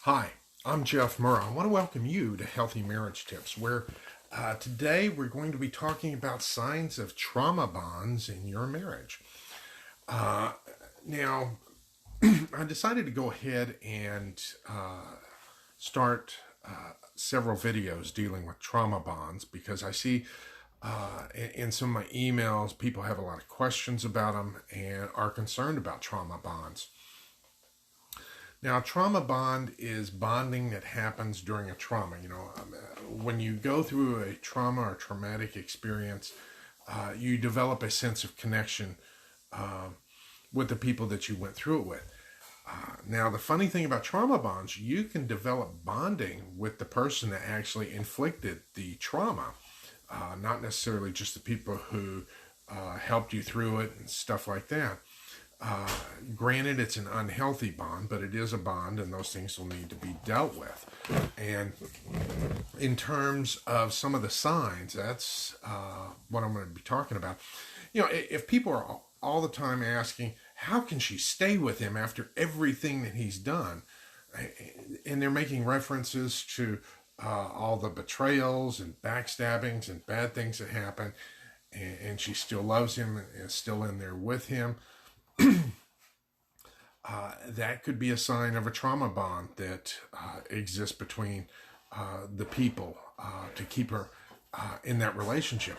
Hi, I'm Jeff Murrah. I want to welcome you to Healthy Marriage Tips, where today we're going to be talking about signs of trauma bonds in your marriage. Now, I decided to go ahead and start several videos dealing with trauma bonds because I see in some of my emails people have a lot of questions about them and are concerned about trauma bonds. Now, trauma bond is bonding that happens during a trauma. When you go through a trauma or traumatic experience, you develop a sense of connection with the people that you went through it with. Now, the funny thing about trauma bonds, you can develop bonding with the person that actually inflicted the trauma, not necessarily just the people who helped you through it and stuff like that. Granted, it's an unhealthy bond, but it is a bond, and those things will need to be dealt with. And in terms of some of the signs, that's what I'm going to be talking about. If people are all the time asking, how can she stay with him after everything that he's done? And they're making references to all the betrayals and backstabbings and bad things that happen, and she still loves him and is still in there with him. That could be a sign of a trauma bond that exists between the people to keep her in that relationship.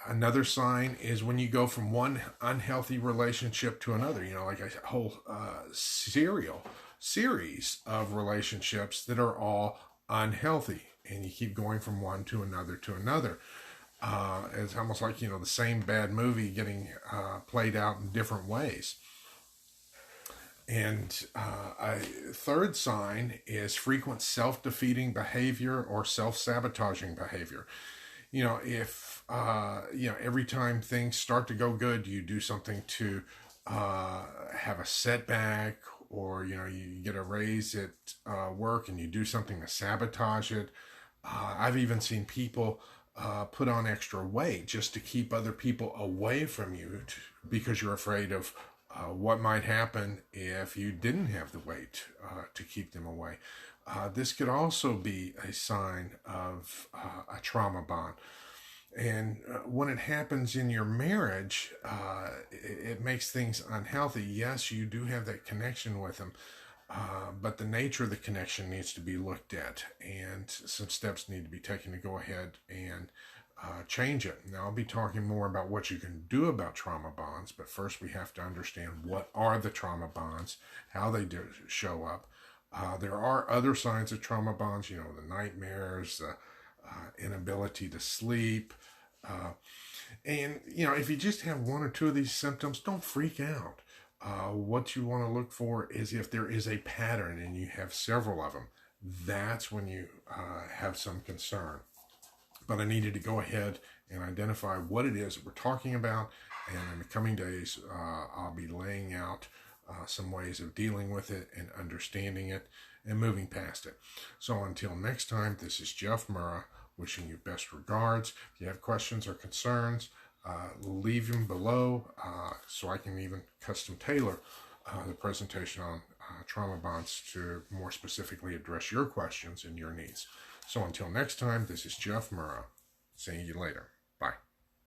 Another sign is when you go from one unhealthy relationship to another, like a whole series of relationships that are all unhealthy, and you keep going from one to another to another. It's almost like, the same bad movie getting played out in different ways. And a third sign is frequent self-defeating behavior or self-sabotaging behavior. If every time things start to go good, you do something to have a setback, or you get a raise at work and you do something to sabotage it. I've even seen people put on extra weight just to keep other people away from you because you're afraid of what might happen if you didn't have the weight to keep them away. This could also be a sign of a trauma bond. And when it happens in your marriage, it makes things unhealthy. Yes, you do have that connection with them, but the nature of the connection needs to be looked at, and some steps need to be taken to go ahead and change it. Now, I'll be talking more about what you can do about trauma bonds, but first we have to understand what are the trauma bonds, how they do show up. There are other signs of trauma bonds, the nightmares, the inability to sleep. And if you just have one or two of these symptoms, don't freak out. What you want to look for is if there is a pattern and you have several of them. That's when you have some concern. But I needed to go ahead and identify what it is that we're talking about. And in the coming days, I'll be laying out some ways of dealing with it and understanding it and moving past it. So until next time, this is Jeff Murrah, wishing you best regards. If you have questions or concerns, leave them below so I can even custom tailor the presentation on trauma bonds to more specifically address your questions and your needs. So until next time, this is Jeff Murrah. See you later.